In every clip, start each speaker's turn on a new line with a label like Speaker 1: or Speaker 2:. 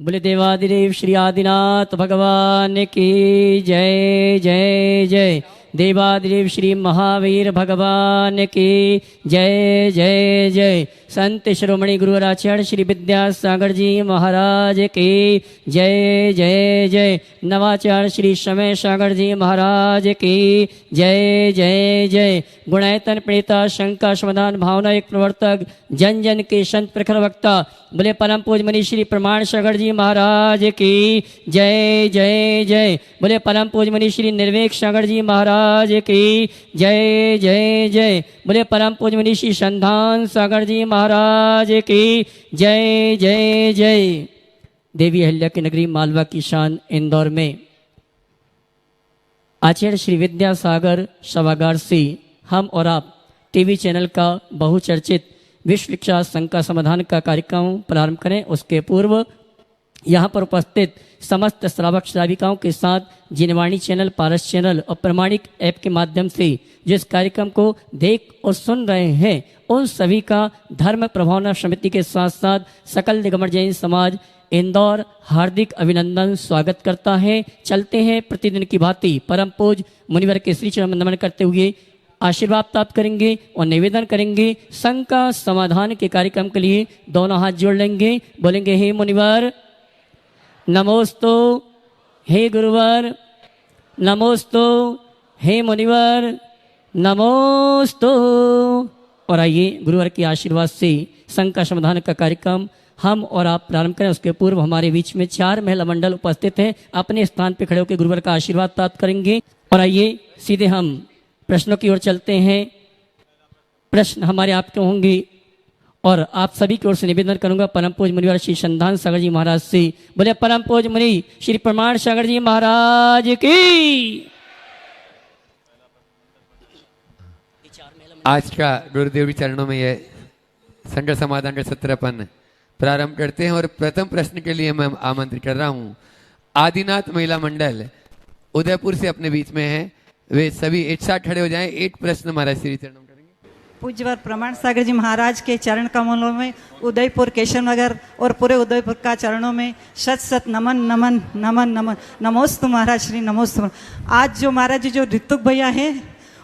Speaker 1: बोले देवादिदेव श्री आदिनाथ भगवान की जय जय जय। देवादिदेव श्री महावीर भगवान की जय जय जय। संत शिरोमणि गुरुवराचार्य श्री विद्यासागर जी महाराज की जय जय जय। नवाचार्य श्री समय सागर जी महाराज की जय जय जय। गुणायतन प्रणेता शंका समाधान भावना एक प्रवर्तक जन जन के संत प्रखर वक्ता बोले परम पूज मनी श्री प्रमाण सागर जी महाराज की जय जय जय। बोले परम पूज मनी श्री निर्वेक सागर जी महाराज की जय जय जय। बोले परम पूज मनी श्री संधान सागर जी महाराज की जय जय जय। देवी अहिल्या की नगरी मालवा की शान इंदौर में आचार्य श्री विद्यासागर सभागार से हम और आप टीवी चैनल का बहुचर्चित विश्व विख्यात शंका समाधान का कार्यक्रम प्रारंभ करें। उसके पूर्व यहाँ पर उपस्थित समस्त श्रावक श्राविकाओं के साथ जिनवाणी चैनल, पारस चैनल और प्रमाणिक ऐप के माध्यम से जिस कार्यक्रम को देख और सुन रहे हैं उन सभी का धर्म प्रभावना समिति के साथ साथ सकल दिगंबर जैन समाज इंदौर हार्दिक अभिनंदन स्वागत करता है। चलते हैं प्रतिदिन की भांति परम पूज मुनिवर के श्री चरण नमन करते हुए आशीर्वाद प्राप्त करेंगे और निवेदन करेंगे। शंका समाधान के कार्यक्रम के लिए दोनों हाथ जोड़ लेंगे, बोलेंगे हे मुनिवर नमोस्तु, हे गुरुवर नमोस्तु, हे मुनिवर नमोस्तु। और आइए गुरुवर के आशीर्वाद से शंका समाधान का कार्यक्रम हम और आप प्रारंभ करें। उसके पूर्व हमारे बीच में 4 महिला मंडल उपस्थित हैं, अपने स्थान पर खड़े होकर गुरुवर का आशीर्वाद प्राप्त करेंगे। और आइए सीधे हम प्रश्नों की ओर चलते हैं। प्रश्न हमारे आपके होंगे और आप सभी की ओर से निवेदन करूंगा परम पूज मुनिवर श्री संधान सागर जी महाराज से। बोले परम पूज मुनि श्री प्रमाण सागर जी महाराज की।
Speaker 2: आज का गुरुदेव के चरणों में यह संकर समाधान का सत्र अपन प्रारंभ करते हैं। और प्रथम प्रश्न के लिए मैं आमंत्रित कर रहा हूं आदिनाथ महिला मंडल उदयपुर से अपने बीच में है, वे सभी एक साथ खड़े हो जाएं। एक प्रश्न महाराज श्री चरणों में करेंगे।
Speaker 3: पूज्यवर प्रमाण सागर जी महाराज के चरण कमलों में उदयपुर केशव नगर और पूरे उदयपुर का चरणों में शत शत नमन नमन नमन नमन। नमोस्तु महाराज श्री नमोस्तु। आज जो महाराज जी जो ऋतुक भैया हैं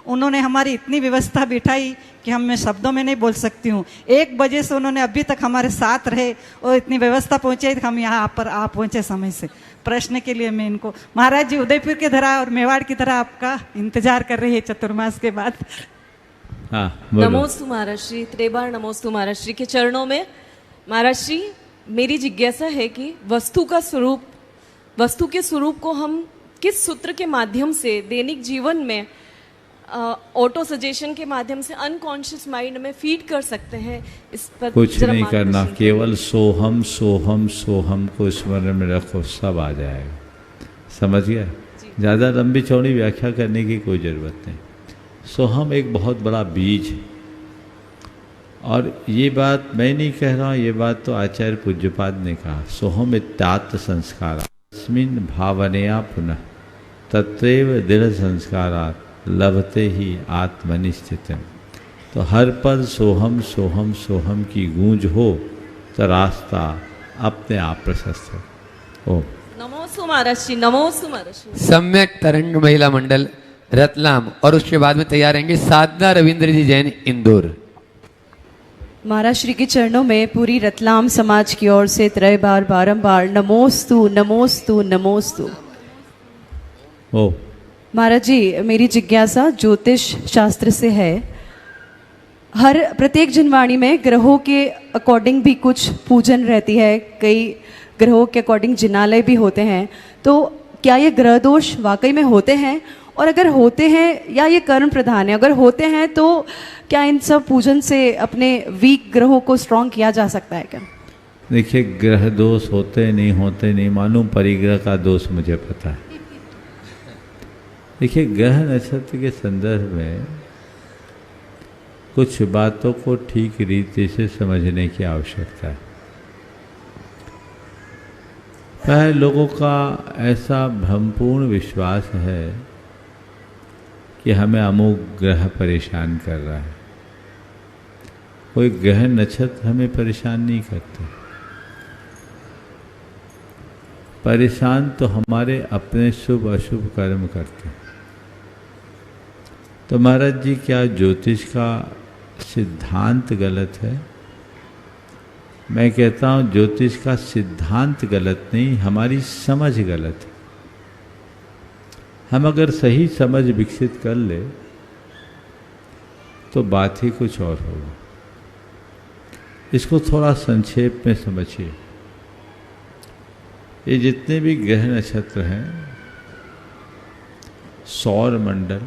Speaker 3: उन्होंने हमारी इतनी व्यवस्था बिठाई कि मैं शब्दों में नहीं बोल सकती हूँ। 1 बजे से उन्होंने अभी तक हमारे साथ रहे और इतनी व्यवस्था पहुँचाई हम यहाँ पर आ पहुँचे समय से। प्रश्न के लिए मैं इनको महाराज जी उदयपुर की तरह और मेवाड़ की तरह आपका इंतजार कर रही है चतुर्मास के बाद।
Speaker 4: हाँ,
Speaker 5: नमोस्तु महाराज श्री, त्रेबार नमोस्तु महाराज श्री के चरणों में। महाराज श्री मेरी जिज्ञासा है कि वस्तु के स्वरूप को हम किस सूत्र के माध्यम से दैनिक जीवन में ऑटो सजेशन के माध्यम से अनकॉन्शियस माइंड में फीड कर सकते हैं। इस पर
Speaker 4: कुछ नहीं करना, केवल सोहम सोहम सोहम को स्मरण में रखो, सब आ जाएगा। समझ गया? ज़्यादा लंबी चौड़ी व्याख्या करने की कोई ज़रूरत नहीं। सोहम एक बहुत बड़ा बीज है और ये बात मैं नहीं कह रहा हूँ, ये बात तो आचार्य पूज्यपाद ने कहा। सोहम इत्यात्म संस्कार तस्मिन् भावनया पुनः तत्रैव दृढ़ संस्कारात् लभते ही आत्मनिश्चितम। तो हर पल सोहम सोहम सोहम की गूंज हो तो रास्ता अपने आप प्रशस्त हो।
Speaker 5: नमोस्तु महाराज जी, नमोस्तु महाराज जी।
Speaker 2: सम्यक तरंग महिला मंडल रतलाम और उसके बाद में तैयार रहेंगे साधना रविंद्र जी जैन इंदौर।
Speaker 6: महाराज श्री के चरणों में पूरी रतलाम समाज की ओर से त्रय बार बारंबार नमोस्तु नमोस्तु नमोस्तु।
Speaker 4: ओ
Speaker 6: महाराज जी मेरी जिज्ञासा ज्योतिष शास्त्र से है। हर प्रत्येक जनवाणी में ग्रहों के अकॉर्डिंग भी कुछ पूजन रहती है, कई ग्रहों के अकॉर्डिंग जिनालय भी होते हैं। तो क्या ये ग्रह दोष वाकई में होते हैं? और अगर होते हैं या ये कर्म प्रधान है, अगर होते हैं तो क्या इन सब पूजन से अपने वीक ग्रहों को स्ट्रॉन्ग किया जा सकता है क्या?
Speaker 4: देखिए, ग्रह दोष होते नहीं मालूम, परिग्रह का दोष मुझे पता है। देखिए, ग्रह नक्षत्र के संदर्भ में कुछ बातों को ठीक रीति से समझने की आवश्यकता है। पहले लोगों का ऐसा भ्रमपूर्ण विश्वास है कि हमें अमुक ग्रह परेशान कर रहा है। कोई ग्रह नक्षत्र हमें परेशान नहीं करते। परेशान तो हमारे अपने शुभ अशुभ कर्म करते हैं। तो महाराज जी, क्या ज्योतिष का सिद्धांत गलत है? मैं कहता हूँ ज्योतिष का सिद्धांत गलत नहीं, हमारी समझ गलत है। हम अगर सही समझ विकसित कर ले तो बात ही कुछ और होगा। इसको थोड़ा संक्षेप में समझिए। ये जितने भी ग्रह नक्षत्र हैं, सौर मंडल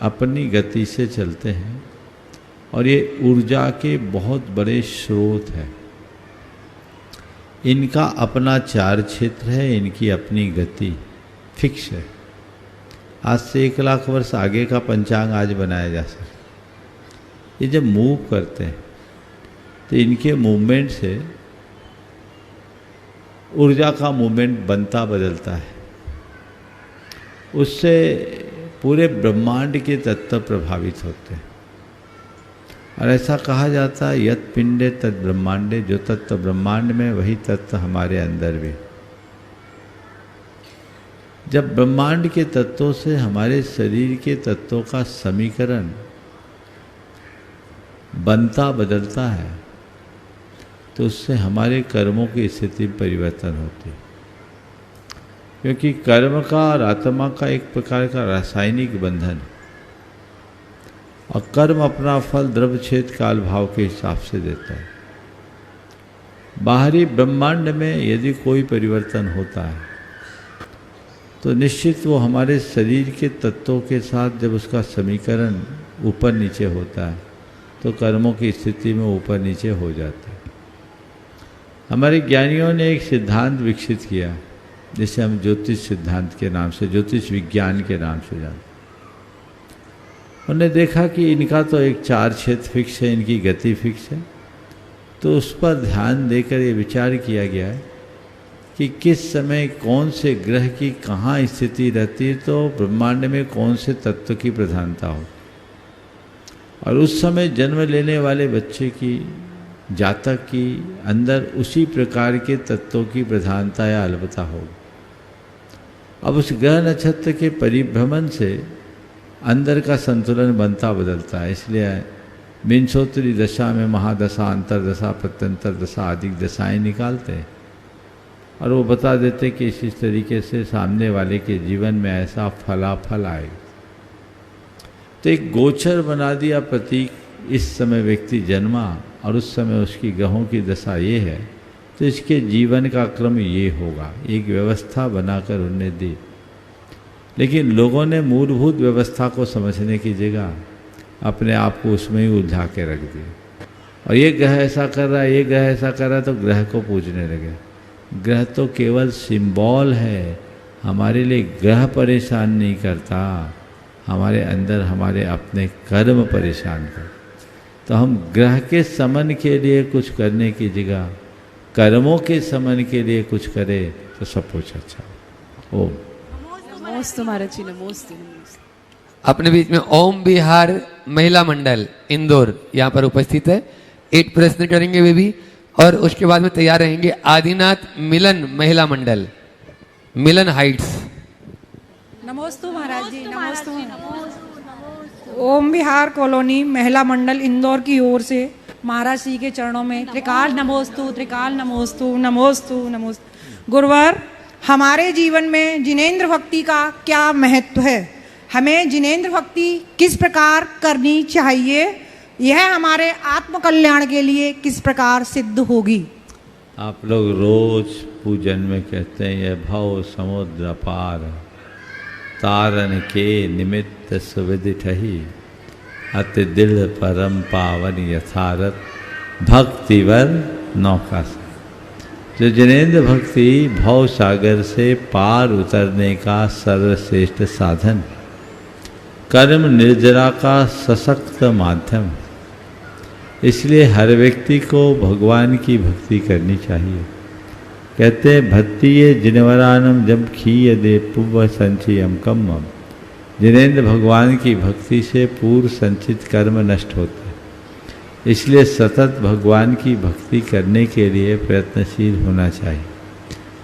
Speaker 4: अपनी गति से चलते हैं और ये ऊर्जा के बहुत बड़े स्रोत हैं। इनका अपना चार क्षेत्र है, इनकी अपनी गति फिक्स है। आज से 1 लाख वर्ष आगे का पंचांग आज बनाया जा सकता। ये जब मूव करते हैं तो इनके मूवमेंट से ऊर्जा का मूवमेंट बनता बदलता है, उससे पूरे ब्रह्मांड के तत्व प्रभावित होते हैं। और ऐसा कहा जाता है यत पिंडे तत् ब्रह्मांडे, जो तत्व ब्रह्मांड में वही तत्व हमारे अंदर भी। जब ब्रह्मांड के तत्वों से हमारे शरीर के तत्वों का समीकरण बनता बदलता है तो उससे हमारे कर्मों की स्थिति में परिवर्तन होती है। क्योंकि कर्म का और आत्मा का एक प्रकार का रासायनिक बंधन है और कर्म अपना फल द्रव्य क्षेत्र काल भाव के हिसाब से देता है। बाहरी ब्रह्मांड में यदि कोई परिवर्तन होता है तो निश्चित वो हमारे शरीर के तत्वों के साथ जब उसका समीकरण ऊपर नीचे होता है तो कर्मों की स्थिति में ऊपर नीचे हो जाता है। हमारे ज्ञानियों ने एक सिद्धांत विकसित किया जिसे हम ज्योतिष सिद्धांत के नाम से, ज्योतिष विज्ञान के नाम से जानते। उन्होंने देखा कि इनका तो एक चार क्षेत्र फिक्स है, इनकी गति फिक्स है, तो उस पर ध्यान देकर ये विचार किया गया है कि किस समय कौन से ग्रह की कहाँ स्थिति रहती है तो ब्रह्मांड में कौन से तत्व की प्रधानता हो, और उस समय जन्म लेने वाले बच्चे की जातक की अंदर उसी प्रकार के तत्वों की प्रधानता या अल्पता हो। अब उस ग्रह नक्षत्र के परिभ्रमण से अंदर का संतुलन बनता बदलता है। इसलिए विंशोत्तरी दशा में महादशा, अंतरदशा, प्रत्यंतर दशा आदि दशाएं निकालते हैं और वो बता देते कि इस तरीके से सामने वाले के जीवन में ऐसा फलाफल आएगा। तो एक गोचर बना दिया प्रतीक, इस समय व्यक्ति जन्मा और उस समय उसकी ग्रहों की दशा ये है तो इसके जीवन का क्रम ये होगा, एक व्यवस्था बनाकर उन्हें दी। लेकिन लोगों ने मूलभूत व्यवस्था को समझने की जगह अपने आप को उसमें ही उलझा के रख दिया और ये ग्रह ऐसा कर रहा है, ये ग्रह ऐसा कर रहा है, तो ग्रह को पूजने लगे। ग्रह तो केवल सिंबल है, हमारे लिए ग्रह परेशान नहीं करता, हमारे अंदर हमारे अपने कर्म परेशान कर। तो हम ग्रह के समन के लिए कुछ करने की जगह कर्मों के समन के लिए कुछ करें तो सब कुछ अच्छा। ओम
Speaker 5: नमोस्तु महाराज जी, नमोस्तु।
Speaker 2: अपने बीच में ओम बिहार महिला मंडल इंदौर यहाँ पर उपस्थित है। एक प्रश्न करेंगे वे भी और उसके बाद में तैयार रहेंगे आदिनाथ मिलन महिला मंडल, मिलन हाइट्स।
Speaker 7: नमोस्तु महाराज जी, नमोस्तु। ओम बिहार कॉलोनी महिला मंडल इंदौर की ओर से महाराज जी के चरणों में त्रिकाल नमोस्तु, त्रिकाल नमोस्तु, नमोस्तु, नमोस्तु। गुरुवर, हमारे जीवन में जिनेंद्र भक्ति का क्या महत्व है? हमें जिनेंद्र भक्ति किस प्रकार करनी चाहिए? यह हमारे आत्म कल्याण के लिए किस प्रकार सिद्ध होगी?
Speaker 4: आप लोग रोज पूजन में कहते हैं यह भव समुद्र पार तारन के निमित्त सुविदिठहि अति दृढ़ परम पावन यथारथ भक्तिवर नौका से। जो जिनेंद्र भक्ति भव सागर से पार उतरने का सर्वश्रेष्ठ साधन, कर्म निर्जरा का सशक्त माध्यम, इसलिए हर व्यक्ति को भगवान की भक्ति करनी चाहिए। कहते हैं भक्ति ये जिनवरानम जब खीय दे पूर्व संचयम कम्मम। जिनेंद्र भगवान की भक्ति से पूर्व संचित कर्म नष्ट होते हैं, इसलिए सतत भगवान की भक्ति करने के लिए प्रयत्नशील होना चाहिए।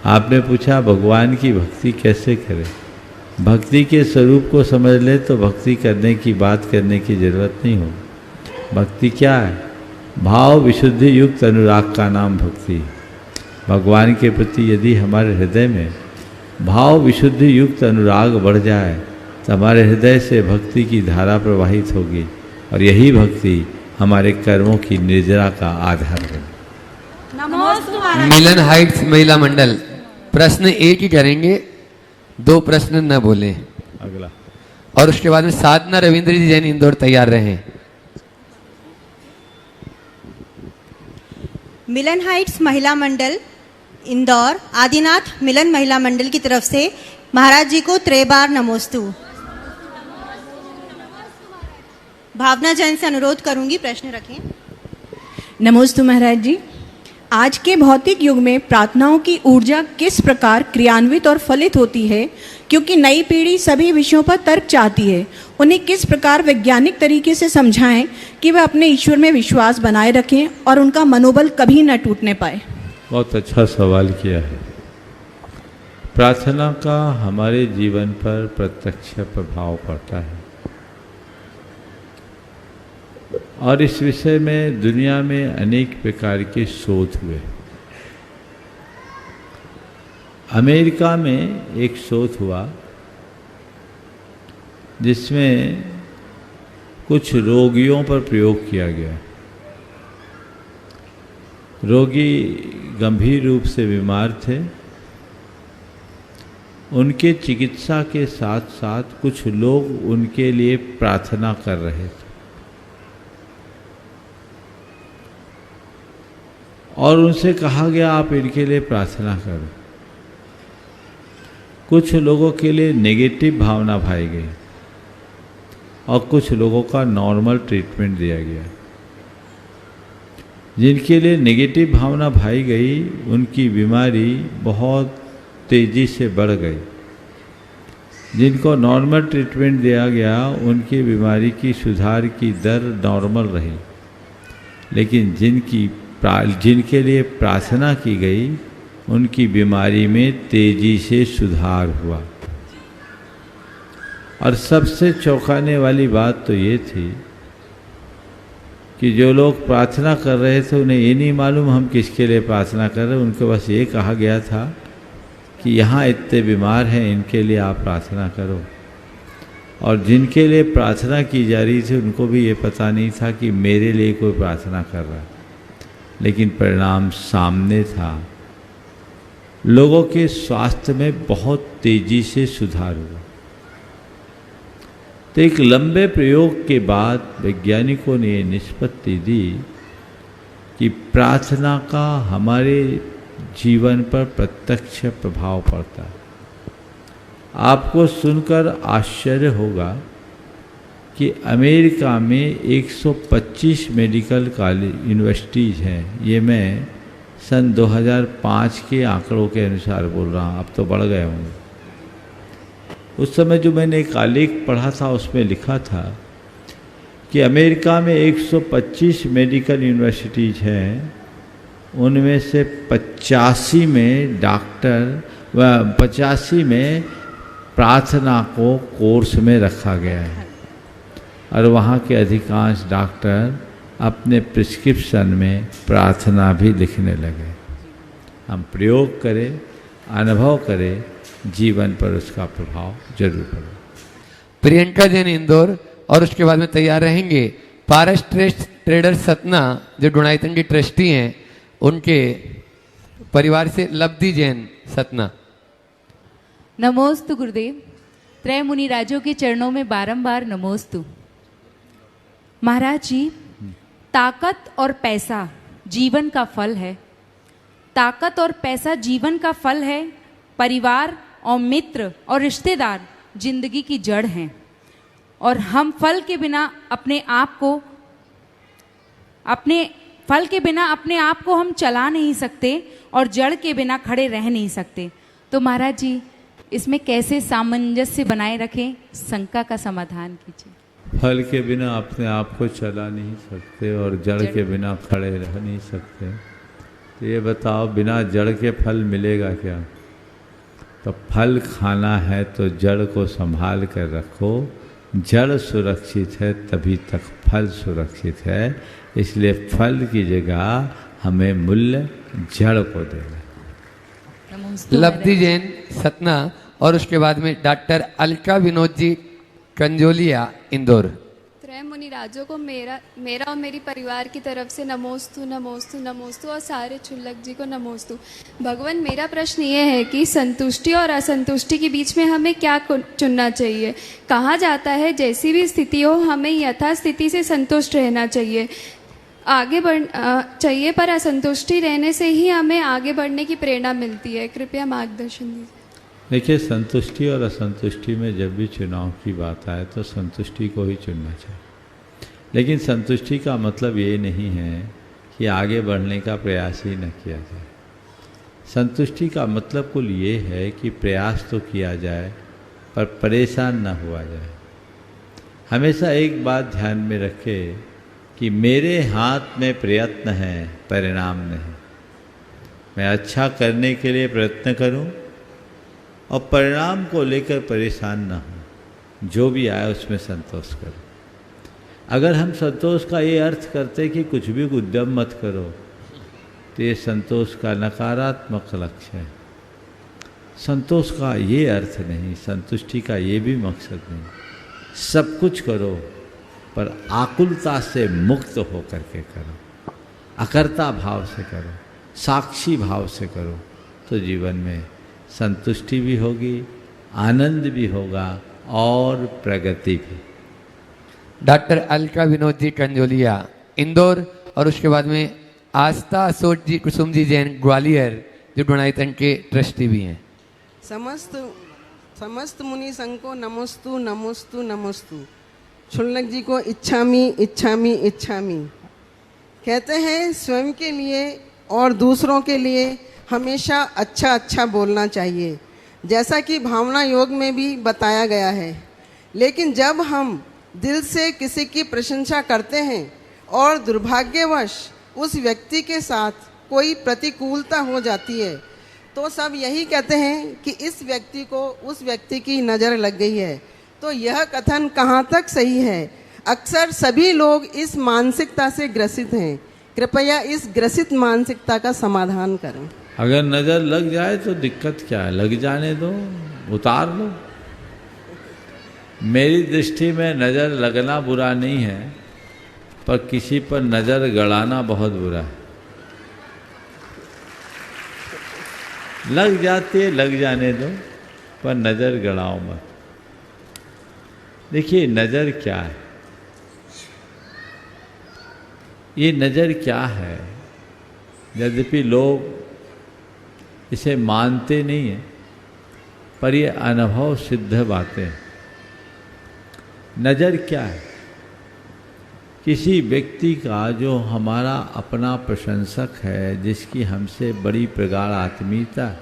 Speaker 4: आपने पूछा भगवान की भक्ति कैसे करें। भक्ति के स्वरूप को समझ ले तो भक्ति करने की बात करने की जरूरत नहीं हो। भक्ति क्या है? भाव विशुद्धि युक्त अनुराग का नाम भक्ति है। भगवान के प्रति यदि हमारे हृदय में भाव विशुद्धि युक्त अनुराग बढ़ जाए तो हमारे हृदय से भक्ति की धारा प्रवाहित होगी और यही भक्ति हमारे कर्मों की निर्जरा का आधार है।
Speaker 2: मिलन हाइट्स महिला मंडल, प्रश्न एक ही करेंगे, 2 प्रश्न न बोलें।
Speaker 4: अगला।
Speaker 2: और उसके बाद में साधना रविंद्र जी जैन इंदौर तैयार रहें।
Speaker 8: मिलन हाइट्स महिला मंडल इंदौर आदिनाथ मिलन महिला मंडल की तरफ से महाराज जी को 3 बार नमोस्तु। भावना जैन से अनुरोध करूंगी, प्रश्न रखें।
Speaker 9: नमोस्तु महाराज जी। आज के भौतिक युग में प्रार्थनाओं की ऊर्जा किस प्रकार क्रियान्वित और फलित होती है, क्योंकि नई पीढ़ी सभी विषयों पर तर्क चाहती है। उन्हें किस प्रकार वैज्ञानिक तरीके से समझाएं कि वे अपने ईश्वर में विश्वास बनाए रखें और उनका मनोबल कभी न टूटने पाए।
Speaker 4: बहुत अच्छा सवाल किया है। प्रार्थना का हमारे जीवन पर प्रत्यक्ष प्रभाव पड़ता है और इस विषय में दुनिया में अनेक प्रकार के शोध हुए। अमेरिका में एक शोध हुआ जिसमें कुछ रोगियों पर प्रयोग किया गया। रोगी गंभीर रूप से बीमार थे। उनके चिकित्सा के साथ साथ कुछ लोग उनके लिए प्रार्थना कर रहे थे और उनसे कहा गया आप इनके लिए प्रार्थना करो। कुछ लोगों के लिए नेगेटिव भावना भाई गई और कुछ लोगों का नॉर्मल ट्रीटमेंट दिया गया। जिनके लिए नेगेटिव भावना भाई गई उनकी बीमारी बहुत तेज़ी से बढ़ गई। जिनको नॉर्मल ट्रीटमेंट दिया गया उनकी बीमारी की सुधार की दर नॉर्मल रही, लेकिन जिनके लिए प्रार्थना की गई उनकी बीमारी में तेज़ी से सुधार हुआ। और सबसे चौंकाने वाली बात तो ये थी कि जो लोग प्रार्थना कर रहे थे उन्हें ये नहीं मालूम हम किसके लिए प्रार्थना कर रहे हैं। उनको बस ये कहा गया था कि यहाँ इतने बीमार हैं, इनके लिए आप प्रार्थना करो। और जिनके लिए प्रार्थना की जा रही थी उनको भी ये पता नहीं था कि मेरे लिए कोई प्रार्थना कर रहा है, लेकिन परिणाम सामने था। लोगों के स्वास्थ्य में बहुत तेज़ी से सुधार हुआ। तो एक लंबे प्रयोग के बाद वैज्ञानिकों ने ये निष्पत्ति दी कि प्रार्थना का हमारे जीवन पर प्रत्यक्ष प्रभाव पड़ता है। आपको सुनकर आश्चर्य होगा कि अमेरिका में 125 मेडिकल कॉलेज यूनिवर्सिटीज़ हैं। ये मैं सन 2005 के आंकड़ों के अनुसार बोल रहा हूँ, अब तो बढ़ गए होंगे। उस समय जो मैंने एक आलेख पढ़ा था उसमें लिखा था कि अमेरिका में 125 मेडिकल यूनिवर्सिटीज़ हैं, उनमें से 85 में 85 में प्रार्थना को कोर्स में रखा गया है और वहाँ के अधिकांश डॉक्टर अपने प्रिस्क्रिप्शन में प्रार्थना भी लिखने लगे। हम प्रयोग करें, अनुभव करें, जीवन पर उसका प्रभाव जरूर पड़े।
Speaker 2: प्रियंका जैन इंदौर और उसके बाद में तैयार रहेंगे पारस ट्रेडर सतना जो डोनाइतन की ट्रस्टी हैं, उनके परिवार से लब्धि जैन सतना।
Speaker 10: नमोस्तु गुरुदेव। त्रय मुनि राजों के चरणों में बारंबार नमोस्तु। महाराज जी, ताकत और पैसा जीवन का फल है। ताकत और पैसा जीवन का फल है। परिवार और मित्र और रिश्तेदार जिंदगी की जड़ हैं और हम फल के बिना अपने आप को हम चला नहीं सकते और जड़ के बिना खड़े रह नहीं सकते। तो महाराज जी, इसमें कैसे सामंजस्य बनाए रखें, शंका का समाधान कीजिए।
Speaker 4: फल के बिना अपने आप को चला नहीं सकते और जड़ के बिना खड़े रह नहीं सकते। तो ये बताओ, बिना जड़ के फल मिलेगा क्या? तो फल खाना है तो जड़ को संभाल कर रखो, जड़ सुरक्षित है तभी तक फल सुरक्षित है, इसलिए फल की जगह हमें मूल्य जड़ को देना।
Speaker 2: लब्धि जैन सतना और उसके बाद में डॉक्टर अलका विनोद जी कंजोलिया इंदौर।
Speaker 11: त्रय मुनि राजों को मेरा और मेरी परिवार की तरफ से नमोस्तु नमोस्तु नमोस्तु और सारे छुल्लक जी को नमोस्तु। भगवान, मेरा प्रश्न ये है कि संतुष्टि और असंतुष्टि के बीच में हमें क्या चुनना चाहिए? कहा जाता है जैसी भी स्थिति हो हमें यथास्थिति से संतुष्ट रहना चाहिए, आगे बढ़ चाहिए, पर असंतुष्टि रहने से ही हमें आगे बढ़ने की प्रेरणा मिलती है। कृपया मार्गदर्शन दीजिए।
Speaker 4: देखिए, संतुष्टि और असंतुष्टि में जब भी चुनाव की बात आए तो संतुष्टि को ही चुनना चाहिए, लेकिन संतुष्टि का मतलब ये नहीं है कि आगे बढ़ने का प्रयास ही न किया जाए। संतुष्टि का मतलब कुल ये है कि प्रयास तो किया जाए पर परेशान न हुआ जाए। हमेशा एक बात ध्यान में रखें कि मेरे हाथ में प्रयत्न है, परिणाम नहीं। मैं अच्छा करने के लिए प्रयत्न करूं और परिणाम को लेकर परेशान न हूं, जो भी आए उसमें संतोष करो। अगर हम संतोष का ये अर्थ करते कि कुछ भी उद्यम मत करो, तो ये संतोष का नकारात्मक लक्ष्य है। संतोष का ये अर्थ नहीं, संतुष्टि का ये भी मकसद नहीं। सब कुछ करो पर आकुलता से मुक्त होकर के करो, अकर्ता भाव से करो, साक्षी भाव से करो, तो जीवन में संतुष्टि भी होगी, आनंद भी होगा और प्रगति भी।
Speaker 2: डॉक्टर अलका विनोद जी कंजोलिया इंदौर और उसके बाद में आस्था अशोक जी कुसुम जी जैन ग्वालियर, जो गुणायतन के ट्रस्टी भी हैं।
Speaker 12: समस्त मुनि संघ को नमोस्तु नमोस्तु नमोस्तु। छुल्लक जी को इच्छामी इच्छामी इच्छामी। कहते हैं स्वयं के लिए और दूसरों के लिए हमेशा अच्छा अच्छा बोलना चाहिए, जैसा कि भावना योग में भी बताया गया है। लेकिन जब हम दिल से किसी की प्रशंसा करते हैं और दुर्भाग्यवश उस व्यक्ति के साथ कोई प्रतिकूलता हो जाती है, तो सब यही कहते हैं कि इस व्यक्ति को उस व्यक्ति की नज़र लग गई है। तो यह कथन कहाँ तक सही है? अक्सर सभी लोग इस मानसिकता से ग्रसित हैं। कृपया इस ग्रसित मानसिकता का समाधान करें।
Speaker 4: अगर नज़र लग जाए तो दिक्कत क्या है, लग जाने दो, उतार लो। मेरी दृष्टि में नज़र लगना बुरा नहीं है, पर किसी पर नज़र गड़ाना बहुत बुरा है। लग जाती है, लग जाने दो, पर नज़र गड़ाओ मत। देखिए, नज़र क्या है? ये नज़र क्या है? यद्यपि लोग इसे मानते नहीं हैं, पर ये अनुभव सिद्ध बातें हैं। नज़र क्या है? किसी व्यक्ति का जो हमारा अपना प्रशंसक है, जिसकी हमसे बड़ी प्रगाढ़ आत्मीयता है,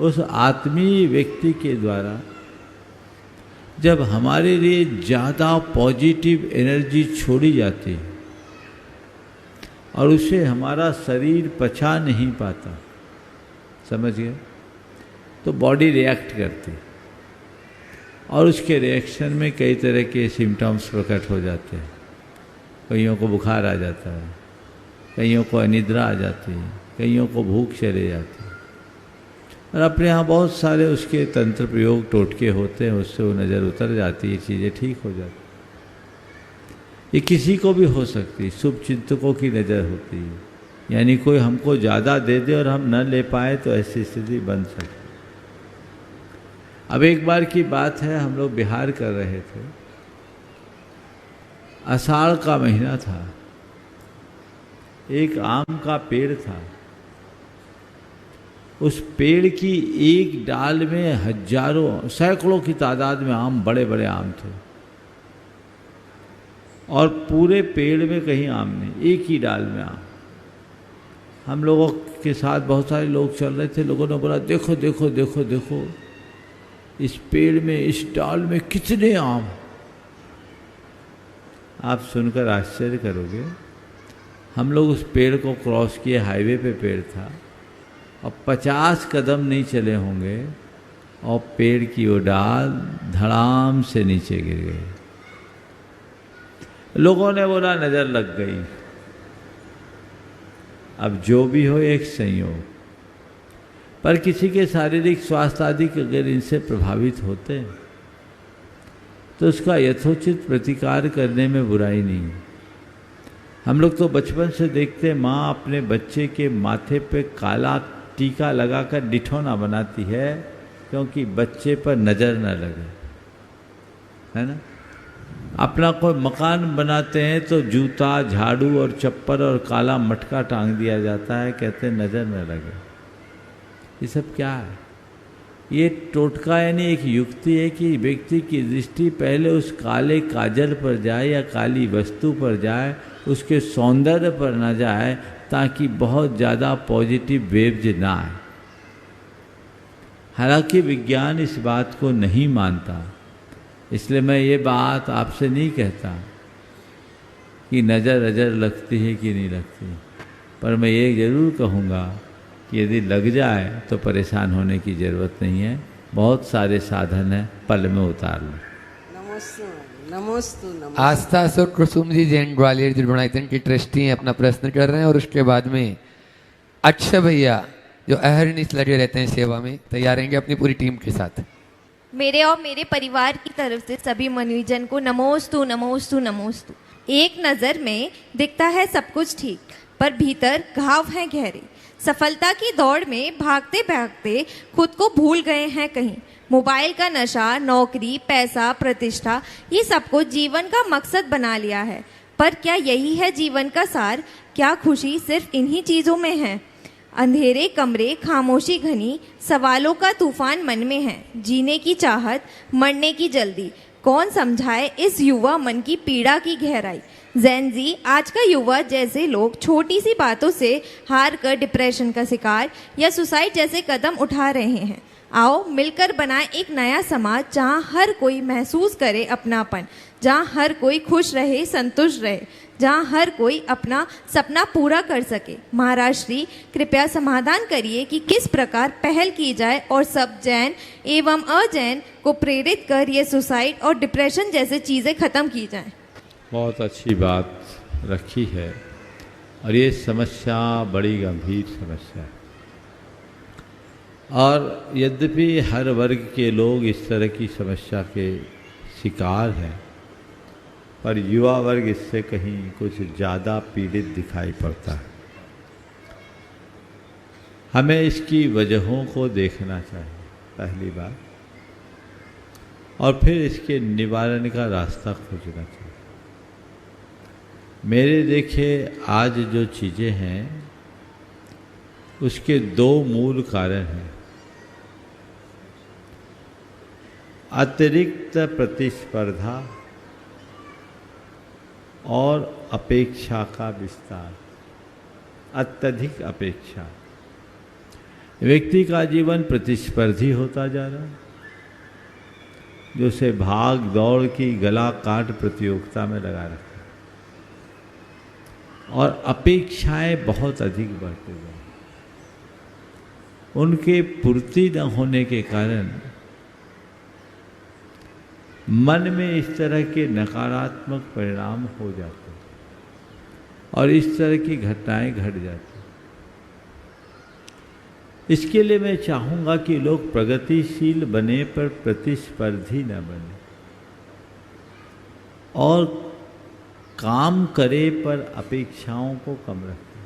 Speaker 4: उस आत्मीय व्यक्ति के द्वारा जब हमारे लिए ज़्यादा पॉजिटिव एनर्जी छोड़ी जाती है और उसे हमारा शरीर पचा नहीं पाता, समझ गए, तो बॉडी रिएक्ट करती और उसके रिएक्शन में कई तरह के सिम्टम्स प्रकट हो जाते हैं। कईयों को बुखार आ जाता है, कईयों को अनिद्रा आ जाती है, कईयों को भूख चले जाती है, और अपने यहाँ बहुत सारे उसके तंत्र प्रयोग टोटके होते हैं, उससे वो नज़र उतर जाती है, चीज़ें ठीक हो जाती। ये किसी को भी हो सकती है, शुभ चिंतकों की नज़र होती है, यानी कोई हमको ज़्यादा दे दे और हम न ले पाए तो ऐसी स्थिति बन सकती। अब एक बार की बात है, हम लोग बिहार कर रहे थे, आषाढ़ का महीना था, एक आम का पेड़ था, उस पेड़ की एक डाल में हजारों सैकड़ों की तादाद में आम, बड़े बड़े आम थे, और पूरे पेड़ में कहीं आम नहीं, एक ही डाल में आम। हम लोगों के साथ बहुत सारे लोग चल रहे थे, लोगों ने बोला देखो देखो देखो देखो, इस पेड़ में, इस डाल में कितने आम। आप सुनकर आश्चर्य करोगे, हम लोग उस पेड़ को क्रॉस किए, हाईवे पे पेड़ था, और 50 कदम नहीं चले होंगे और पेड़ की वो डाल धड़ाम से नीचे गिर गई। लोगों ने बोला नजर लग गई। अब जो भी हो एक संयोग, पर किसी के शारीरिक स्वास्थ्य आदि अगर इनसे प्रभावित होते हैं तो उसका यथोचित प्रतिकार करने में बुराई नहीं है। हम लोग तो बचपन से देखते हैं माँ अपने बच्चे के माथे पे काला टीका लगाकर डिठौना बनाती है क्योंकि बच्चे पर नजर न लगे, है ना। अपना कोई मकान बनाते हैं तो जूता, झाड़ू और चप्पल और काला मटका टांग दिया जाता है, कहते हैं नजर न लगे। ये सब क्या है? ये टोटका यानी एक युक्ति है कि व्यक्ति की दृष्टि पहले उस काले काजल पर जाए या काली वस्तु पर जाए, उसके सौंदर्य पर न जाए, ताकि बहुत ज़्यादा पॉजिटिव वेव्स ना आए। हालांकि विज्ञान इस बात को नहीं मानता, इसलिए मैं ये बात आपसे नहीं कहता कि नज़र अजर लगती है कि नहीं लगती, पर मैं ये ज़रूर कहूँगा कि यदि लग जाए तो परेशान होने की ज़रूरत नहीं है। बहुत सारे साधन हैं, पल में उतार लो।
Speaker 2: आस्था सो कुसुम जी जैन ग्वालियर जो गुणायतन की ट्रस्टी हैं अपना प्रश्न कर रहे हैं, और उसके बाद में अच्छा भैया जो अहरनिश लगे रहते हैं सेवा में, तैयार रहेंगे अपनी पूरी टीम के साथ।
Speaker 13: मेरे और मेरे परिवार की तरफ से सभी मनुजन को नमोस्तु नमोस्तु नमोस्तु। एक नज़र में दिखता है सब कुछ ठीक, पर भीतर घाव है गहरे। सफलता की दौड़ में भागते भागते खुद को भूल गए हैं कहीं। मोबाइल का नशा, नौकरी, पैसा, प्रतिष्ठा, ये सब कुछ जीवन का मकसद बना लिया है। पर क्या यही है जीवन का सार? क्या खुशी सिर्फ इन्हीं चीज़ों में है? अंधेरे कमरे, खामोशी घनी, सवालों का तूफान मन में है। जीने की चाहत, मरने की जल्दी, कौन समझाए इस युवा मन की पीड़ा की गहराई। जैन जी, आज का युवा जैसे लोग छोटी सी बातों से हार कर डिप्रेशन का शिकार या सुसाइड जैसे कदम उठा रहे हैं। आओ मिलकर बनाएं एक नया समाज, जहां हर कोई महसूस करे अपनापन, जहां हर कोई खुश रहे, संतुष्ट रहे, जहां हर कोई अपना सपना पूरा कर सके। महाराज श्री कृपया समाधान करिए कि किस प्रकार पहल की जाए और सब जैन एवं अजैन को प्रेरित कर ये सुसाइड और डिप्रेशन जैसे चीज़ें खत्म की जाएं।
Speaker 4: बहुत अच्छी बात रखी है, और ये समस्या बड़ी गंभीर समस्या है। और यद्यपि हर वर्ग के लोग इस तरह की समस्या के शिकार हैं, पर युवा वर्ग इससे कहीं कुछ ज़्यादा पीड़ित दिखाई पड़ता है। हमें इसकी वजहों को देखना चाहिए पहली बात, और फिर इसके निवारण का रास्ता खोजना चाहिए। मेरे देखे आज जो चीज़ें हैं उसके दो मूल कारण हैं। अतिरिक्त प्रतिस्पर्धा और अपेक्षा का विस्तार। अत्यधिक अपेक्षा, व्यक्ति का जीवन प्रतिस्पर्धी होता जा रहा है, जो उसे भाग दौड़ की गला काट प्रतियोगिता में लगा रखा है, और अपेक्षाएं बहुत अधिक बढ़ते गए। उनके पूर्ति न होने के कारण मन में इस तरह के नकारात्मक परिणाम हो जाते हैं और इस तरह की घटनाएं घट जाती हैं। इसके लिए मैं चाहूँगा कि लोग प्रगतिशील बने पर प्रतिस्पर्धी न बने, और काम करे पर अपेक्षाओं को कम रखें।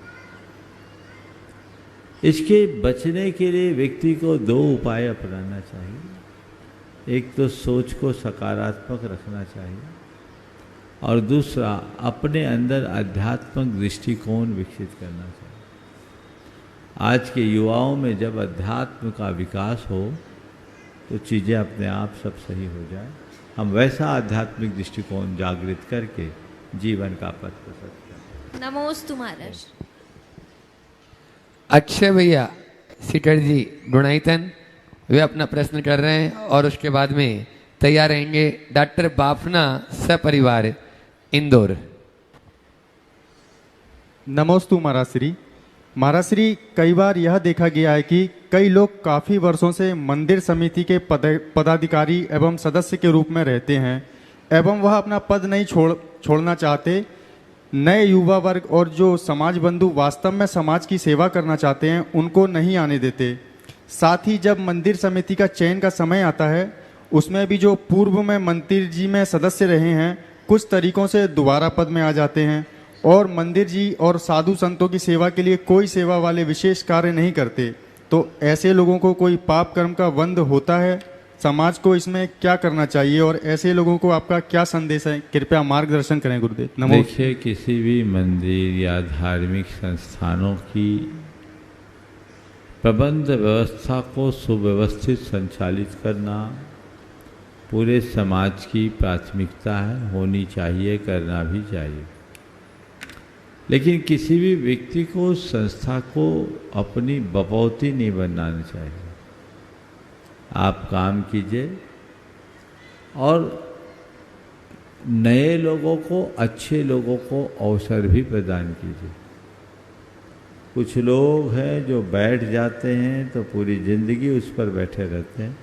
Speaker 4: इसके बचने के लिए व्यक्ति को दो उपाय अपनाना चाहिए। एक तो सोच को सकारात्मक रखना चाहिए, और दूसरा अपने अंदर आध्यात्मिक दृष्टिकोण विकसित करना चाहिए। आज के युवाओं में जब अध्यात्म का विकास हो तो चीज़ें अपने आप सब सही हो जाए। हम वैसा आध्यात्मिक दृष्टिकोण जागृत करके जीवन का पथ प्रशस्त करें।
Speaker 13: नमोस्तु महाराज।
Speaker 2: अच्छे भैया सीकर जी गुणायतन, वे अपना प्रश्न कर रहे हैं, और उसके बाद में तैयार रहेंगे डॉक्टर बाफना सपरिवार इंदौर।
Speaker 14: नमोस्तु महाराज श्री। महाराज श्री, कई बार यह देखा गया है कि कई लोग काफ़ी वर्षों से मंदिर समिति के पदाधिकारी एवं सदस्य के रूप में रहते हैं एवं वह अपना पद नहीं छोड़ना चाहते। नए युवा वर्ग और जो समाज बंधु वास्तव में समाज की सेवा करना चाहते हैं उनको नहीं आने देते। साथ ही जब मंदिर समिति का चयन का समय आता है उसमें भी जो पूर्व में मंदिर जी में सदस्य रहे हैं कुछ तरीकों से दोबारा पद में आ जाते हैं और मंदिर जी और साधु संतों की सेवा के लिए कोई सेवा वाले विशेष कार्य नहीं करते। तो ऐसे लोगों को कोई पाप कर्म का बंध होता है? समाज को इसमें क्या करना चाहिए और ऐसे लोगों को आपका क्या संदेश है? कृपया मार्गदर्शन करें गुरुदेव। नमो।
Speaker 4: देखिए, किसी भी मंदिर या धार्मिक संस्थानों की प्रबंध व्यवस्था को सुव्यवस्थित संचालित करना पूरे समाज की प्राथमिकता है, होनी चाहिए, करना भी चाहिए। लेकिन किसी भी व्यक्ति को, संस्था को अपनी बपौती नहीं बनाना चाहिए। आप काम कीजिए और नए लोगों को, अच्छे लोगों को अवसर भी प्रदान कीजिए। कुछ लोग हैं जो बैठ जाते हैं तो पूरी जिंदगी उस पर बैठे रहते हैं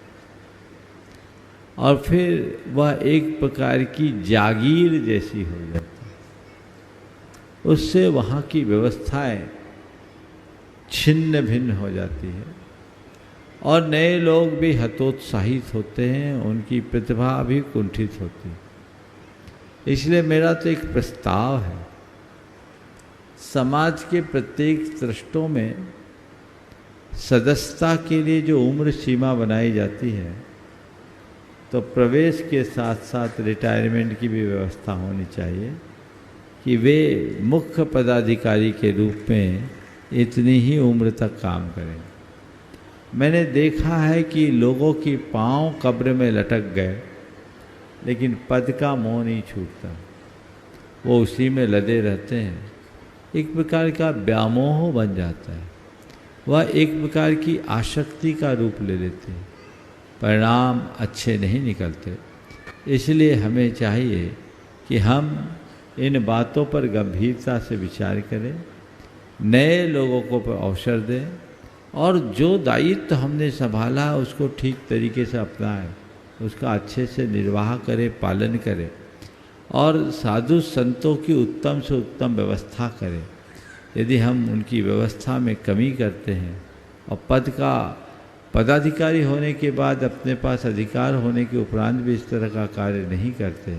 Speaker 4: और फिर वह एक प्रकार की जागीर जैसी हो जाती है। उससे वहाँ की व्यवस्थाएं छिन्न भिन्न हो जाती है और नए लोग भी हतोत्साहित होते हैं, उनकी प्रतिभा भी कुंठित होती है। इसलिए मेरा तो एक प्रस्ताव है, समाज के प्रत्येक ट्रस्टों में सदस्यता के लिए जो उम्र सीमा बनाई जाती है तो प्रवेश के साथ साथ रिटायरमेंट की भी व्यवस्था होनी चाहिए कि वे मुख्य पदाधिकारी के रूप में इतनी ही उम्र तक काम करें। मैंने देखा है कि लोगों की पाँव कब्र में लटक गए लेकिन पद का मोह नहीं छूटता, वो उसी में लदे रहते हैं। एक प्रकार का व्यामोह बन जाता है, वह एक प्रकार की आसक्ति का रूप ले लेते हैं, परिणाम अच्छे नहीं निकलते। इसलिए हमें चाहिए कि हम इन बातों पर गंभीरता से विचार करें, नए लोगों को अवसर दें और जो दायित्व हमने संभाला है उसको ठीक तरीके से अपनाएं, उसका अच्छे से निर्वाह करें, पालन करें और साधु संतों की उत्तम से उत्तम व्यवस्था करें। यदि हम उनकी व्यवस्था में कमी करते हैं और पद का पदाधिकारी होने के बाद अपने पास अधिकार होने के उपरांत भी इस तरह का कार्य नहीं करते,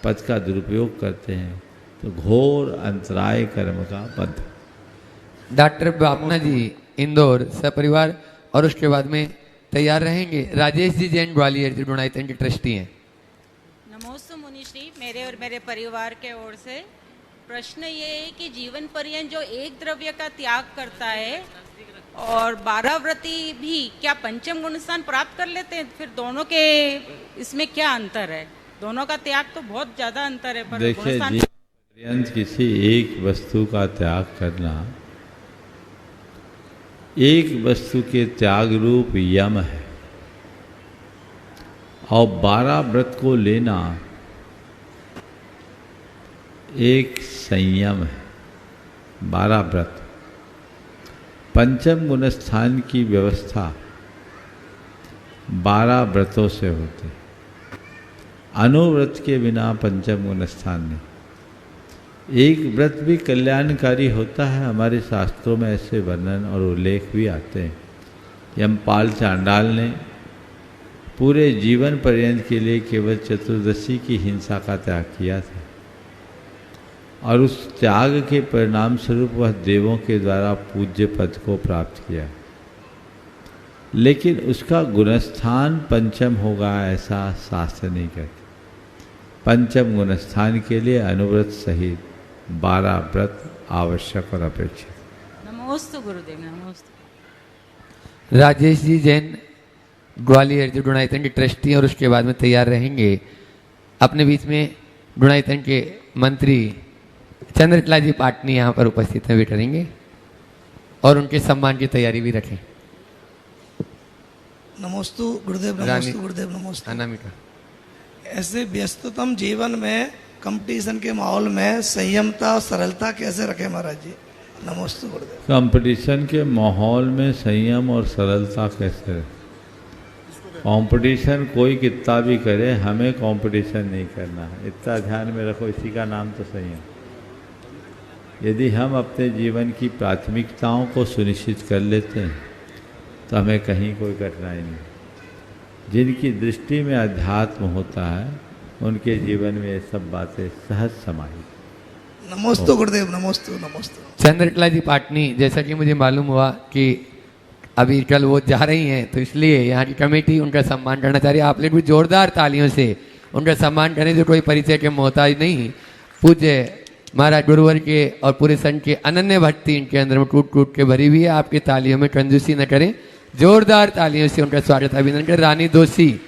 Speaker 4: पद का दुरुपयोग करते हैं, तो घोर अंतराय कर्म का बंध।
Speaker 2: डॉक्टर बापना जी इंदौर सपरिवार और उसके बाद में तैयार रहेंगे। राजेश जी जैन ग्वालियर त्रिगुणायतन के ट्रस्टी हैं।
Speaker 15: नमोस्तु मुनिश्री, मेरे और मेरे परिवार के ओर से प्रश्न ये है कि जीवन पर्यंत जो एक द्रव्य का त्याग करता है और 12 व्रती भी क्या पंचम गुण स्थान प्राप्त कर लेते हैं? फिर दोनों के इसमें क्या अंतर है? दोनों का त्याग तो बहुत ज्यादा अंतर है, पर
Speaker 4: देखिए, जीवन पर्यंत किसी एक वस्तु का त्याग करना एक वस्तु के त्याग रूप यम है और 12 व्रत को लेना एक संयम है। 12 व्रत, पंचम गुण स्थान की व्यवस्था 12 व्रतों से होती, अनुव्रत के बिना पंचम गुण स्थान नहीं। एक व्रत भी कल्याणकारी होता है, हमारे शास्त्रों में ऐसे वर्णन और उल्लेख भी आते हैं। यमपाल चांडाल ने पूरे जीवन पर्यंत के लिए केवल चतुर्दशी की हिंसा का त्याग किया था और उस त्याग के परिणाम स्वरूप वह देवों के द्वारा पूज्य पद को प्राप्त किया, लेकिन उसका गुणस्थान पंचम होगा ऐसा शास्त्र नहीं कहते। पंचम गुणस्थान के लिए अनुव्रत सहित 12 व्रत आवश्यक और अपेक्षित।
Speaker 15: नमोस्तु गुरुदेव, नमोस्तु।
Speaker 2: राजेश जी जैन ग्वालियर जो डुणाइतन के ट्रस्टी और उसके बाद में तैयार रहेंगे। अपने बीच में डुणाइतन के मंत्री चंद्रकला जी पाटनी यहाँ पर उपस्थित हैं, बैठे रहेंगे और उनके सम्मान की तैयारी भी रखें।
Speaker 16: नमोस्तु गुरुदेव, नमोस्तु गुरुदेव, नमोस्तु।
Speaker 2: अनामिका,
Speaker 16: ऐसे व्यस्ततम जीवन में कंपटीशन के माहौल में संयमता और सरलता कैसे रखें महाराज जी? नमोस्तु गुरुदेव।
Speaker 4: कंपटीशन के माहौल में संयम और सरलता कैसे रहे? कंपटीशन कोई कितना भी करे, हमें कंपटीशन नहीं करना है, इतना ध्यान में रखो। इसी का नाम तो संयम। यदि हम अपने जीवन की प्राथमिकताओं को सुनिश्चित कर लेते हैं तो हमें कहीं कोई कठिनाई नहीं। जिनकी दृष्टि में अध्यात्म होता है उनके जीवन में ये सब बातें सहज समाहित।
Speaker 16: नमोस्तु गुरुदेव, नमोस्तु नमोस्तु।
Speaker 2: चंद्रकला जी पाटनी, जैसा कि मुझे मालूम हुआ कि अभी कल वो जा रही हैं, तो इसलिए यहाँ की कमेटी उनका सम्मान करना चाह रही है। आप लोग भी जोरदार तालियों से उनका सम्मान करें, जो कोई परिचय के मोहताज नहीं। पूज्य महाराज गुरुवर के और पूरे संघ के अनन्य भक्ति इनके अंदर में टूट टूट के भरी हुई है। आपकी तालियों में कंजूसी न करें, जोरदार तालियों से उनका स्वागत अभिनंदन करें। रानी दोषी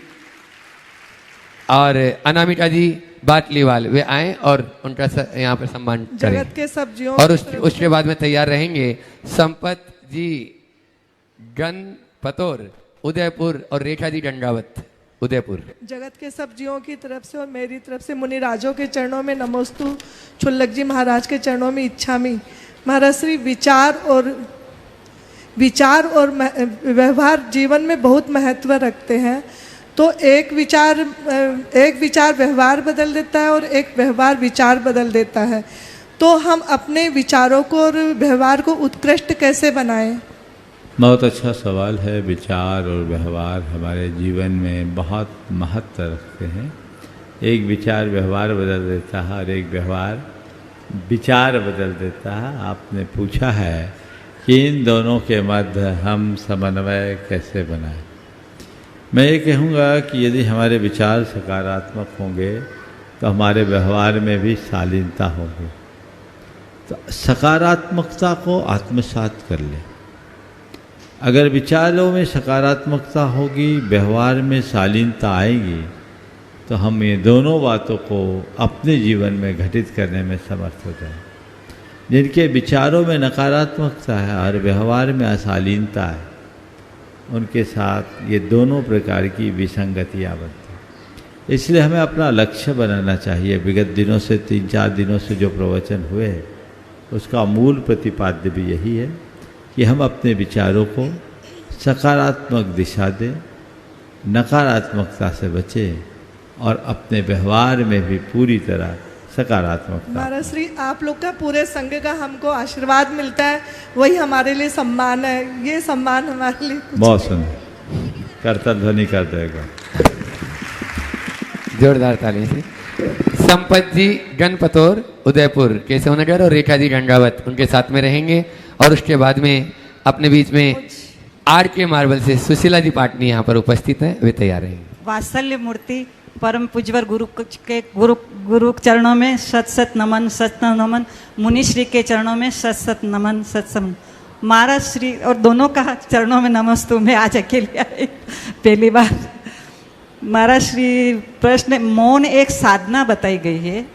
Speaker 2: और अनामिका जी बाटलीवाल वे आए और उनका यहाँ पर सम्मान करें।
Speaker 17: जगत के सब जीवों
Speaker 2: और उसके बाद में तैयार रहेंगे संपत जी गणपतौर उदयपुर और रेखा जी गंगावत उदयपुर।
Speaker 17: जगत के सब जीवों की तरफ से और मेरी तरफ से मुनिराजों के चरणों में नमोस्तु, छुल्लक जी महाराज के चरणों में इच्छामी। महाराज श्री विचार और व्यवहार जीवन में बहुत महत्व रखते हैं। तो एक विचार व्यवहार बदल देता है और एक व्यवहार विचार बदल देता है। तो हम अपने विचारों को और व्यवहार को उत्कृष्ट कैसे बनाएं?
Speaker 4: बहुत अच्छा सवाल है। विचार और व्यवहार हमारे जीवन में बहुत महत्व रखते हैं। एक विचार व्यवहार बदल देता है और एक व्यवहार विचार बदल देता है। आपने पूछा है कि इन दोनों के मध्य हम समन्वय कैसे बनाएं। मैं ये कहूँगा कि यदि हमारे विचार सकारात्मक होंगे तो हमारे व्यवहार में भी शालीनता होगी। तो सकारात्मकता को आत्मसात कर लें। अगर विचारों में सकारात्मकता होगी, व्यवहार में शालीनता आएगी, तो हम ये दोनों बातों को अपने जीवन में घटित करने में समर्थ हो जाएं। जिनके विचारों में नकारात्मकता है और व्यवहार में अशालीनता है, उनके साथ ये दोनों प्रकार की विसंगतियाँ बनती हैं। इसलिए हमें अपना लक्ष्य बनाना चाहिए। विगत दिनों से 3-4 दिनों से जो प्रवचन हुए उसका मूल प्रतिपाद्य भी यही है कि हम अपने विचारों को सकारात्मक दिशा दें, नकारात्मकता से बचें और अपने व्यवहार में भी पूरी तरह सकारात्मकता।
Speaker 17: महाराज श्री, आप लोग का पूरे संघ का हमको आशीर्वाद मिलता है, वही हमारे लिए सम्मान है। ये सम्मान हमारे लिए
Speaker 4: बहुत सुंदर करतल ध्वनि कर देगा।
Speaker 2: जोरदार ताली से। संपत जी गणपतौर उदयपुर केशवनगर और रेखा जी गंगावत उनके साथ में रहेंगे। और उसके बाद में अपने बीच में RK मार्बल से सुशीला जी पाटनी यहाँ पर उपस्थित हैं, वे तैयार रहेंगे।
Speaker 3: वात्सल्य मूर्ति परम पूज्यवर गुरु चरणों में सत सत नमन। मुनिश्री के चरणों में सत सत नमन महाराज श्री और दोनों का चरणों में नमस्तु। मैं आज अकेले आई पहली बार। महाराज श्री प्रश्न, मौन एक साधना बताई गई है।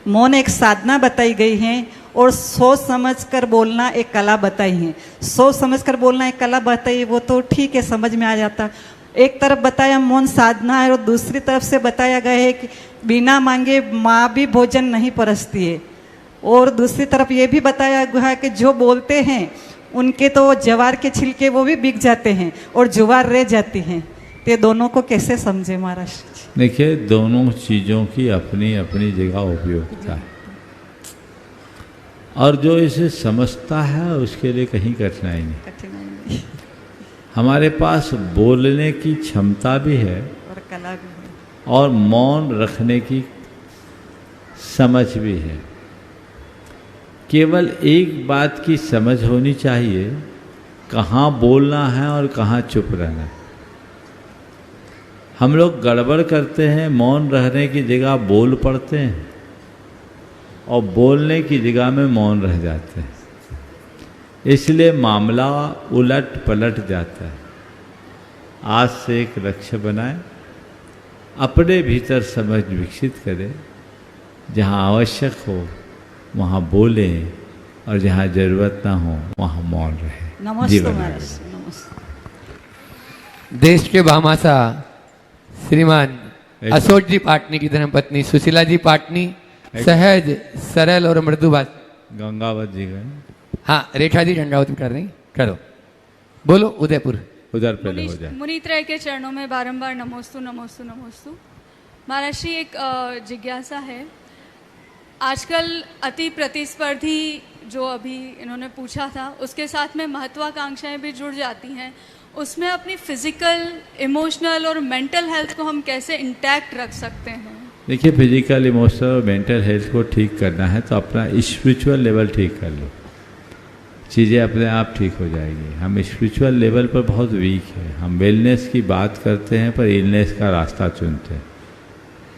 Speaker 3: मौन एक साधना बताई गई है और सोच समझकर बोलना एक कला बताई है। सोच समझकर बोलना एक कला बताई, वो तो ठीक है, समझ में आ जाता। एक तरफ बताया मौन साधना है और दूसरी तरफ से बताया गया है कि बिना मांगे माँ भी भोजन नहीं परसती है। और दूसरी तरफ ये भी बताया गया है कि जो बोलते हैं उनके तो ज्वार के छिलके वो भी बिक जाते हैं और ज्वार रह जाती हैं। तो ये दोनों को कैसे समझे महाराज?
Speaker 4: देखिए, दोनों चीज़ों की अपनी अपनी जगह उपयोगिता है और जो इसे समझता है उसके लिए कहीं कठिनाई नहीं। हमारे पास बोलने की क्षमता भी है
Speaker 3: और कला भी है
Speaker 4: और मौन रखने की समझ भी है। केवल एक बात की समझ होनी चाहिए, कहाँ बोलना है और कहाँ चुप रहना है। हम लोग गड़बड़ करते हैं, मौन रहने की जगह बोल पड़ते हैं और बोलने की जगह में मौन रह जाते हैं। इसलिए मामला उलट पलट जाता है। आज से एक लक्ष्य बनाएं, अपने भीतर समझ विकसित करें। जहाँ आवश्यक हो वहाँ बोलें और जहाँ जरूरत ना हो वहाँ मौन रहे। जीवन
Speaker 2: देश के भामासा श्रीमान अशोक जी पाटनी की धर्मपत्नी सुशीला जी पाटनी सहज सरल और मृदुभाषी
Speaker 4: गंगावत जी गए।
Speaker 2: हाँ रेखा जी झंडावती कर रही, करो, बोलो उदयपुर।
Speaker 4: उधर पहले हो जाए।
Speaker 18: मुनित्रय के चरणों में बारंबार नमोस्तु नमोस्तु नमोस्तु। महाराज जी एक जिज्ञासा है, आजकल अति प्रतिस्पर्धी जो अभी इन्होंने पूछा था उसके साथ में महत्वाकांक्षाएं भी जुड़ जाती हैं, उसमें अपनी फिजिकल, इमोशनल और मेंटल हेल्थ को हम कैसे इंटैक्ट रख सकते हैं?
Speaker 4: देखिए, फिजिकल, इमोशनल और मेंटल हेल्थ को ठीक करना है तो अपना स्पिरिचुअल लेवल ठीक कर लो, चीज़ें अपने आप ठीक हो जाएगी। हम स्पिरिचुअल लेवल पर बहुत वीक हैं, हम वेलनेस की बात करते हैं पर इलनेस का रास्ता चुनते हैं।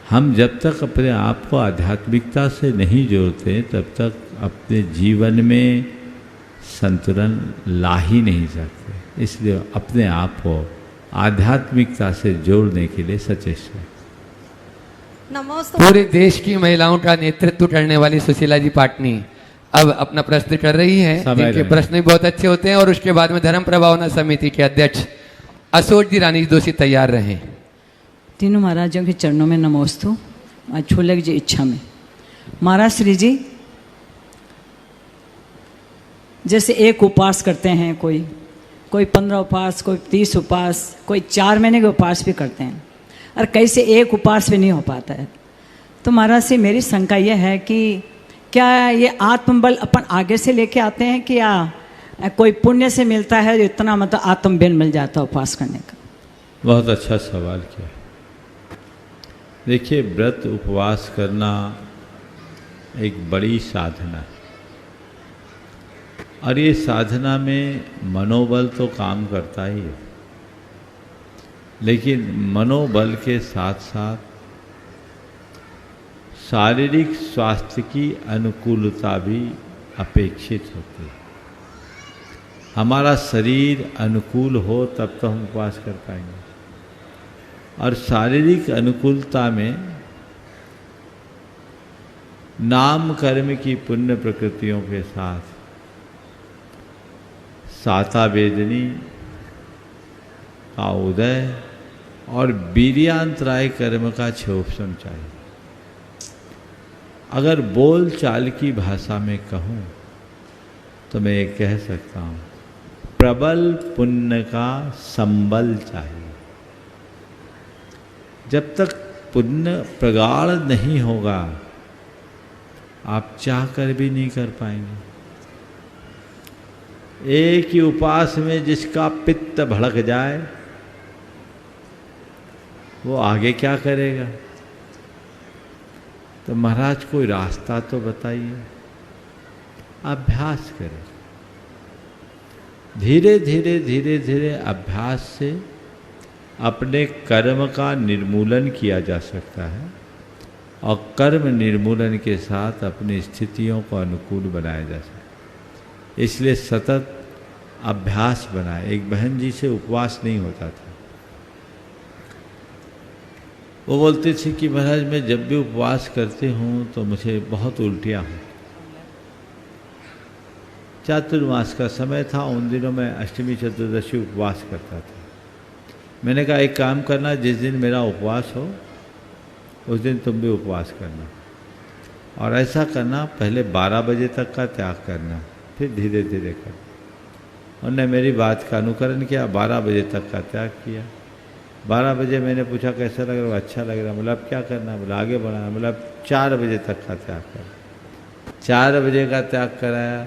Speaker 4: हम जब तक अपने आप को आध्यात्मिकता से नहीं जोड़ते तब तक अपने जीवन में संतुलन ला ही नहीं सकते। इसलिए अपने आप को आध्यात्मिकता से जोड़ने के लिए सचेत है।
Speaker 2: पूरे देश की महिलाओं का नेतृत्व करने वाली सुशीला जी पाटनी अब अपना प्रश्न कर रही हैं, जिनके प्रश्न भी बहुत अच्छे होते हैं। और उसके बाद में धर्म प्रभावना समिति के अध्यक्ष अशोक जी रानी दोषी तैयार रहें।
Speaker 19: तीनों महाराजों के चरणों में नमोस्तु। छोलक जी इच्छा में, महाराज श्री जी जैसे एक उपवास करते हैं, कोई 15 उपवास, कोई 30 उपवास, कोई 4 महीने के उपवास भी करते हैं, और कैसे एक उपवास भी नहीं हो पाता है। तो महाराज से मेरी शंका यह है कि क्या ये आत्मबल अपन आगे से लेके आते हैं कि या कोई पुण्य से मिलता है जो इतना मतलब आत्मबल मिल जाता है उपवास करने का?
Speaker 4: बहुत अच्छा सवाल किया। देखिए, व्रत उपवास करना एक बड़ी साधना है, और ये साधना में मनोबल तो काम करता ही है, लेकिन मनोबल के साथ साथ शारीरिक स्वास्थ्य की अनुकूलता भी अपेक्षित होती है। हमारा शरीर अनुकूल हो तब तो हम उपवास कर पाएंगे, और शारीरिक अनुकूलता में नाम कर्म की पुण्य प्रकृतियों के साथ साता वेदनी का उदय और वीर्यांतराय कर्म का क्षोभम चाहिए। अगर बोल चाल की भाषा में कहूँ तो मैं ये कह सकता हूँ, प्रबल पुण्य का संबल चाहिए। जब तक पुण्य प्रगाढ़ नहीं होगा आप चाह कर भी नहीं कर पाएंगे। एक ही उपवास में जिसका पित्त भड़क जाए वो आगे क्या करेगा? तो महाराज कोई रास्ता तो बताइए। अभ्यास करें, धीरे धीरे धीरे धीरे अभ्यास से अपने कर्म का निर्मूलन किया जा सकता है, और कर्म निर्मूलन के साथ अपनी स्थितियों को अनुकूल बनाया जा सकता है। इसलिए सतत अभ्यास बनाए। एक बहन जी से उपवास नहीं होता था, वो बोलते थे कि महाराज मैं जब भी उपवास करती हूँ तो मुझे बहुत उल्टियाँ हों। चातुर्मास का समय था, उन दिनों में अष्टमी चतुर्दशी उपवास करता था। मैंने कहा एक काम करना, जिस दिन मेरा उपवास हो उस दिन तुम भी उपवास करना, और ऐसा करना पहले 12 बजे तक का त्याग करना, फिर धीरे धीरे करना। उन्होंने मेरी बात का अनुकरण किया, 12 बजे तक का त्याग किया। 12 बजे मैंने पूछा कैसा लग रहा? अच्छा लग रहा। बोला अब क्या करना? बोला आगे बढ़ाना। बोला 4 बजे तक का त्याग करना। 4 बजे का त्याग कराया,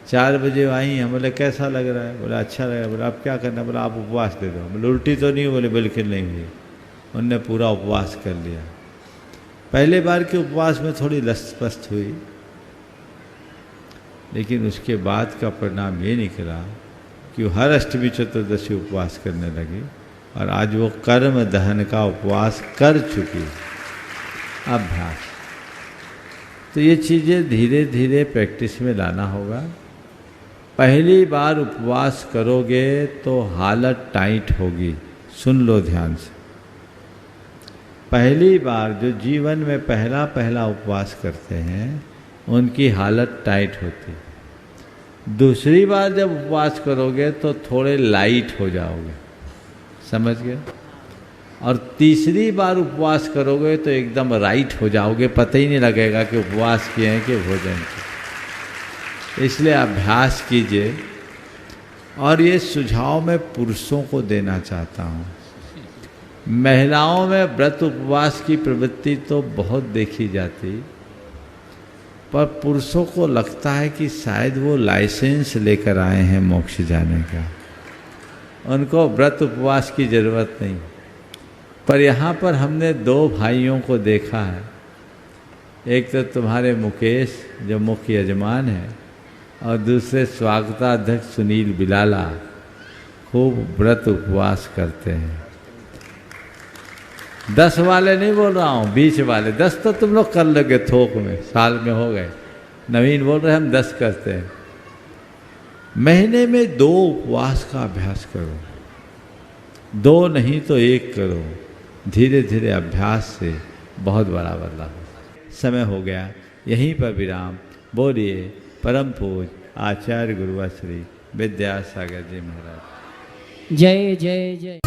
Speaker 4: 4 बजे आई हम। बोले कैसा लग रहा है? बोला अच्छा लग रहा है। बोला अब क्या करना? बोला आप उपवास दे दो। बोले उल्टी तो नहीं? बोले बिल्कुल नहीं हुई। उनने पूरा उपवास कर लिया। पहले बार के उपवास में थोड़ी लसपस्त हुई, लेकिन उसके बाद का परिणाम ये निकला कि वो हर अष्टमी चतुर्दशी उपवास करने लगी, और आज वो कर्म दहन का उपवास कर चुकी। अभ्यास तो ये चीज़ें धीरे धीरे प्रैक्टिस में लाना होगा। पहली बार उपवास करोगे तो हालत टाइट होगी। सुन लो ध्यान से। पहली बार जो जीवन में पहला उपवास करते हैं उनकी हालत टाइट होती। दूसरी बार जब उपवास करोगे तो थोड़े लाइट हो जाओगे, समझ गए? और तीसरी बार उपवास करोगे तो एकदम राइट हो जाओगे, पता ही नहीं लगेगा कि उपवास किए हैं कि भोजन किए। इसलिए अभ्यास कीजिए। और ये सुझाव मैं पुरुषों को देना चाहता हूँ। महिलाओं में व्रत उपवास की प्रवृत्ति तो बहुत देखी जाती, पर पुरुषों को लगता है कि शायद वो लाइसेंस लेकर आए हैं मोक्ष जाने का, उनको व्रत उपवास की जरूरत नहीं। पर यहाँ पर हमने दो भाइयों को देखा है, एक तो तुम्हारे मुकेश जो मुख्य यजमान है, और दूसरे स्वागताध्यक्ष सुनील बिलाला खूब व्रत उपवास करते हैं। 10 वाले नहीं बोल रहा हूँ, 20 वाले। 10 तो तुम लोग कर लोगे थोक में, साल में हो गए। नवीन बोल रहे हम 10 करते हैं। महीने में 2 उपवास का अभ्यास करो, 2 नहीं तो 1 करो। धीरे धीरे अभ्यास से बहुत बड़ा बदलाव। समय हो गया, यहीं पर विराम। बोलिए परम पूज आचार्य गुरुवा श्री विद्यासागर जी महाराज।
Speaker 1: जय जय जय।